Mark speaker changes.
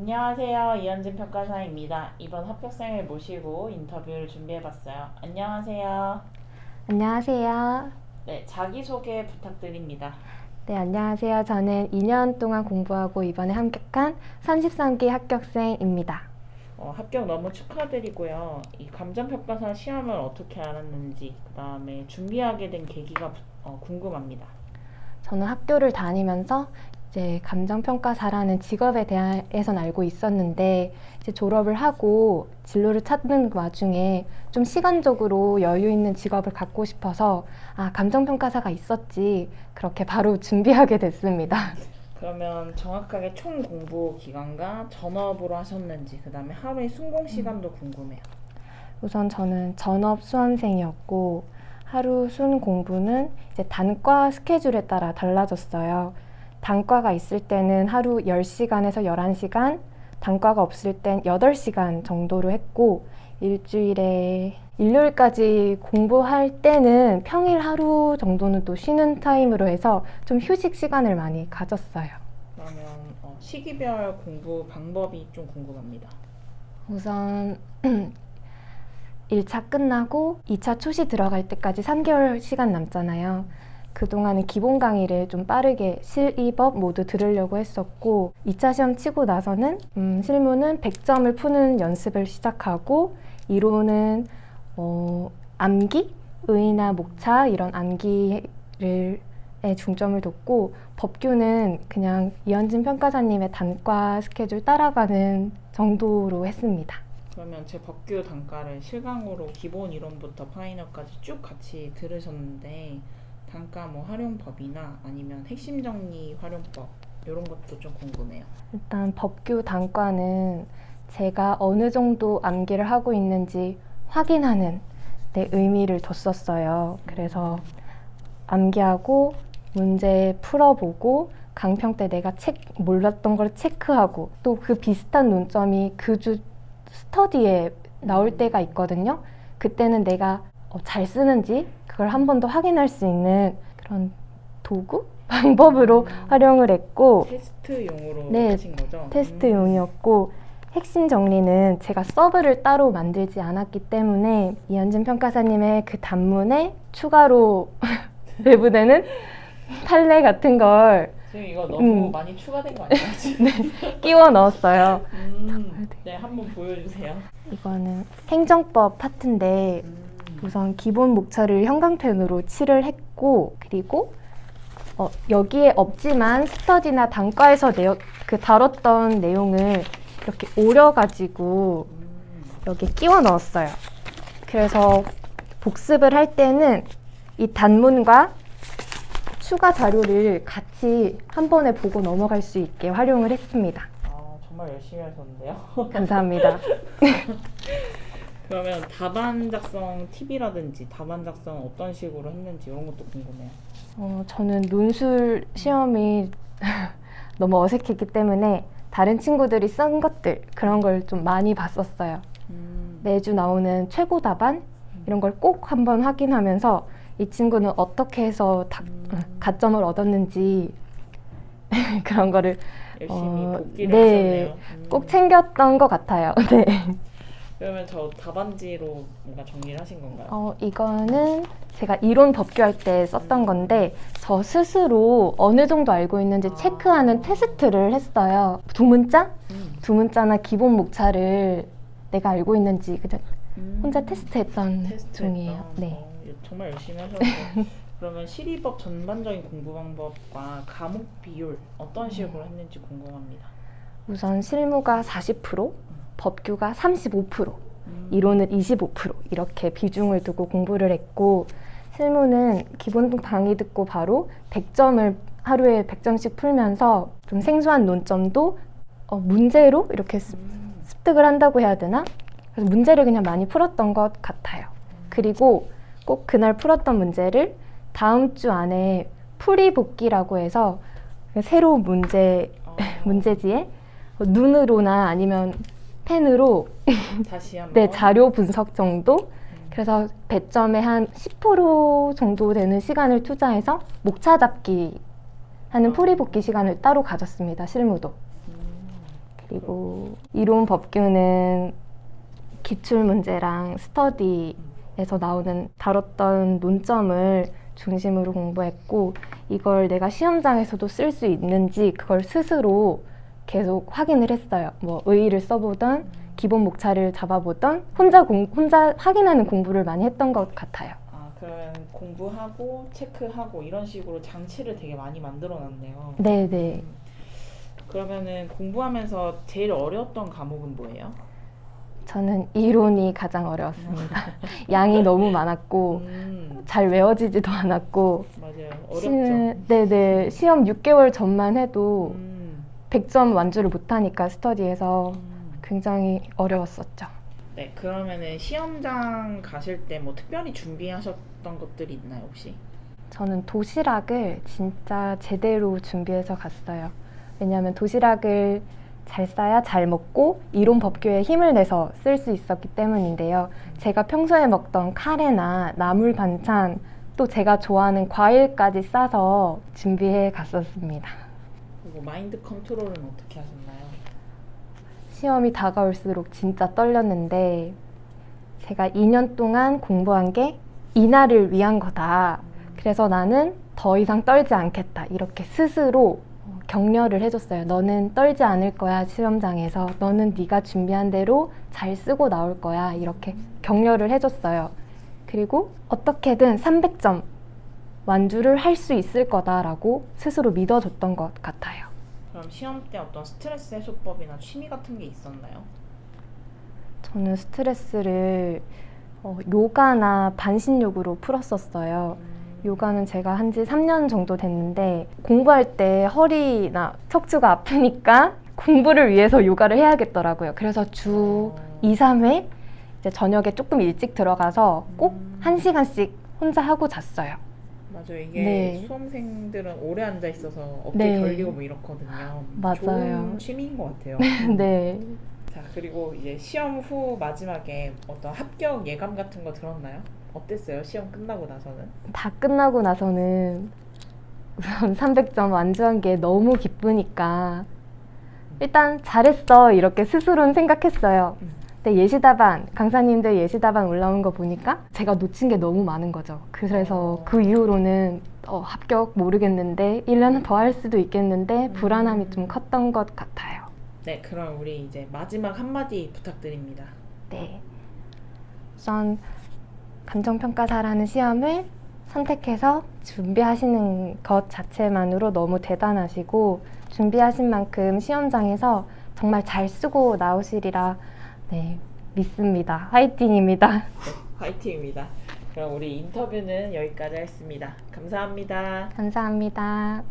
Speaker 1: 안녕하세요. 이현진 평가사입니다. 이번 합격생을 모시고 인터뷰를 준비해봤어요. 안녕하세요.
Speaker 2: 안녕하세요.
Speaker 1: 네, 자기소개 부탁드립니다.
Speaker 2: 네, 안녕하세요. 저는 2년 동안 공부하고 이번에 합격한 33기 합격생입니다.
Speaker 1: 합격 너무 축하드리고요. 이 감정평가사 시험을 어떻게 알았는지, 그 다음에 준비하게 된 계기가 궁금합니다.
Speaker 2: 저는 학교를 다니면서 이제 감정평가사라는 직업에 대해서는 알고 있었는데 이제 졸업을 하고 진로를 찾는 와중에 좀 시간적으로 여유 있는 직업을 갖고 싶어서 감정평가사가 있었지 그렇게 바로 준비하게 됐습니다.
Speaker 1: 그러면 정확하게 총 공부 기간과 전업으로 하셨는지, 그 다음에 하루의 순공 시간도 궁금해요.
Speaker 2: 우선 저는 전업 수험생이었고 하루 순 공부는 이제 단과 스케줄에 따라 달라졌어요. 단과가 있을 때는 하루 10시간에서 11시간, 단과가 없을 땐 8시간 정도로 했고 일주일에 일요일까지 공부할 때는 평일 하루 정도는 또 쉬는 타임으로 해서 좀 휴식 시간을 많이 가졌어요.
Speaker 1: 그러면 시기별 공부 방법이 좀 궁금합니다.
Speaker 2: 우선 1차 끝나고 2차 초시 들어갈 때까지 3개월 시간 남잖아요. 그동안은 기본 강의를 좀 빠르게 실, 2법 모두 들으려고 했었고 2차 시험 치고 나서는 실무는 100점을 푸는 연습을 시작하고 이론은 암기, 의나 목차 이런 암기를 중점을 뒀고 법규는 그냥 이현진 평가사님의 단과 스케줄 따라가는 정도로 했습니다.
Speaker 1: 그러면 제 법규 단과를 실강으로 기본 이론부터 파이널까지 쭉 같이 들으셨는데 단과 뭐 활용법이나 아니면 핵심 정리 활용법 이런 것도 좀 궁금해요.
Speaker 2: 일단 법규 단과는 제가 어느 정도 암기를 하고 있는지 확인하는 데 의미를 뒀었어요. 그래서 암기하고 문제 풀어보고 강평 때 내가 몰랐던 걸 체크하고 또 그 비슷한 논점이 그 주 스터디에 나올 때가 있거든요. 그때는 내가 잘 쓰는지 그걸 한 번 더 확인할 수 있는 그런 도구? 방법으로 활용을 했고
Speaker 1: 테스트용으로
Speaker 2: 네,
Speaker 1: 하신 거죠?
Speaker 2: 테스트용이었고 핵심 정리는 제가 서브를 따로 만들지 않았기 때문에 이현진 평가사님의 그 단문에 추가로 내부되는 판례 같은 걸
Speaker 1: 지금 이거 너무 많이 추가된 거 아니에요? 지금?
Speaker 2: 끼워 넣었어요.
Speaker 1: 네, 한번 보여주세요.
Speaker 2: 이거는 행정법 파트인데 우선 기본 목차를 형광펜으로 칠을 했고 그리고 여기에 없지만 스터디나 단과에서 다뤘던 내용을 이렇게 오려가지고 여기 끼워 넣었어요. 그래서 복습을 할 때는 이 단문과 추가 자료를 같이 한 번에 보고 넘어갈 수 있게 활용을 했습니다.
Speaker 1: 정말 열심히 하셨는데요.
Speaker 2: 감사합니다.
Speaker 1: 그러면 답안 작성 팁이라든지 답안 작성 어떤 식으로 했는지 이런 것도 궁금해요.
Speaker 2: 저는 논술 시험이 너무 어색했기 때문에 다른 친구들이 쓴 것들 그런 걸 좀 많이 봤었어요. 매주 나오는 최고 답안 이런 걸 꼭 한번 확인하면서 이 친구는 어떻게 해서 가점을 얻었는지 그런 거를
Speaker 1: 열심히 복기를
Speaker 2: 네,
Speaker 1: 하셨네요.
Speaker 2: 꼭 챙겼던 것 같아요. 네.
Speaker 1: 그러면 저 답안지로 뭔가 정리를 하신 건가요?
Speaker 2: 이거는 제가 이론 법규할 때 썼던 건데 저 스스로 어느 정도 알고 있는지 체크하는 테스트를 했어요. 두 문자나 기본 목차를 내가 알고 있는지 그냥 혼자 테스트했던 종이에요. 네.
Speaker 1: 정말 열심히 하셨고 그러면 시리법 전반적인 공부 방법과 과목 비율 어떤 식으로 했는지 궁금합니다.
Speaker 2: 우선 실무가 40%, 법규가 35%, 이론은 25% 이렇게 비중을 두고 공부를 했고 실무는 기본 강의 듣고 바로 100점을 하루에 100점씩 풀면서 좀 생소한 논점도 문제로 이렇게 습득을 한다고 해야 되나? 그래서 문제를 그냥 많이 풀었던 것 같아요. 그리고 꼭 그날 풀었던 문제를 다음 주 안에 풀이 복기라고 해서 새로운 문제지에 눈으로나 아니면 펜으로
Speaker 1: 다시 한번
Speaker 2: 네, 자료 분석 정도? 그래서 배점의 한 10% 정도 되는 시간을 투자해서 목차 잡기 하는 풀이 복기 시간을 따로 가졌습니다. 실무도. 그리고 이론 법규는 기출 문제랑 스터디에서 나오는 다뤘던 논점을 중심으로 공부했고 이걸 내가 시험장에서도 쓸 수 있는지 그걸 스스로 계속 확인을 했어요. 뭐 의의를 써보던 기본 목차를 잡아보던 혼자 확인하는 공부를 많이 했던 것 같아요.
Speaker 1: 아, 그러면 공부하고 체크하고 이런 식으로 장치를 되게 많이 만들어놨네요.
Speaker 2: 네네.
Speaker 1: 그러면은 공부하면서 제일 어려웠던 과목은 뭐예요?
Speaker 2: 저는 이론이 가장 어려웠습니다. 양이 너무 많았고 잘 외워지지도 않았고
Speaker 1: 맞아요. 어렵죠.
Speaker 2: 네네. 시험 6개월 전만 해도 100점 완주를 못하니까 스터디에서 굉장히 어려웠었죠.
Speaker 1: 네, 그러면은 시험장 가실 때 뭐 특별히 준비하셨던 것들이 있나요, 혹시?
Speaker 2: 저는 도시락을 진짜 제대로 준비해서 갔어요. 왜냐하면 도시락을 잘 싸야 잘 먹고 이론 법규에 힘을 내서 쓸 수 있었기 때문인데요. 제가 평소에 먹던 카레나 나물 반찬 또 제가 좋아하는 과일까지 싸서 준비해 갔었습니다.
Speaker 1: 그리고 마인드 컨트롤은 어떻게 하셨나요?
Speaker 2: 시험이 다가올수록 진짜 떨렸는데 제가 2년 동안 공부한 게 이날을 위한 거다. 그래서 나는 더 이상 떨지 않겠다. 이렇게 스스로 격려를 해줬어요. 너는 떨지 않을 거야, 시험장에서. 너는 네가 준비한 대로 잘 쓰고 나올 거야. 이렇게 격려를 해줬어요. 그리고 어떻게든 300점 완주를 할 수 있을 거다라고 스스로 믿어줬던 것 같아요.
Speaker 1: 그럼 시험 때 어떤 스트레스 해소법이나 취미 같은 게 있었나요?
Speaker 2: 저는 스트레스를 요가나 반신욕으로 풀었었어요. 요가는 제가 한 지 3년 정도 됐는데 공부할 때 허리나 척추가 아프니까 공부를 위해서 요가를 해야겠더라고요. 그래서 주 2, 3회 이제 저녁에 조금 일찍 들어가서 꼭 1시간씩 혼자 하고 잤어요.
Speaker 1: 맞아요. 이게
Speaker 2: 네.
Speaker 1: 수험생들은 오래 앉아 있어서 어깨
Speaker 2: 네.
Speaker 1: 결리고 뭐 이렇거든요.
Speaker 2: 맞아요.
Speaker 1: 좋은 취미인 것 같아요.
Speaker 2: 네.
Speaker 1: 자, 그리고 이제 시험 후 마지막에 어떤 합격 예감 같은 거 들었나요? 어땠어요? 시험 끝나고 나서는?
Speaker 2: 다 끝나고 나서는 우선 300점 완주한 게 너무 기쁘니까 일단 잘했어 이렇게 스스로는 생각했어요. 근데 예시답안, 강사님들 예시답안 올라온 거 보니까 제가 놓친 게 너무 많은 거죠. 그래서 그 이후로는 합격 모르겠는데 1년 더 할 수도 있겠는데 불안함이 좀 컸던 것 같아요.
Speaker 1: 네, 그럼 우리 이제 마지막 한마디 부탁드립니다.
Speaker 2: 네. 우선 감정평가사라는 시험을 선택해서 준비하시는 것 자체만으로 너무 대단하시고 준비하신 만큼 시험장에서 정말 잘 쓰고 나오시리라 믿습니다. 화이팅입니다.
Speaker 1: 네, 화이팅입니다. 그럼 우리 인터뷰는 여기까지 하겠습니다. 감사합니다.
Speaker 2: 감사합니다.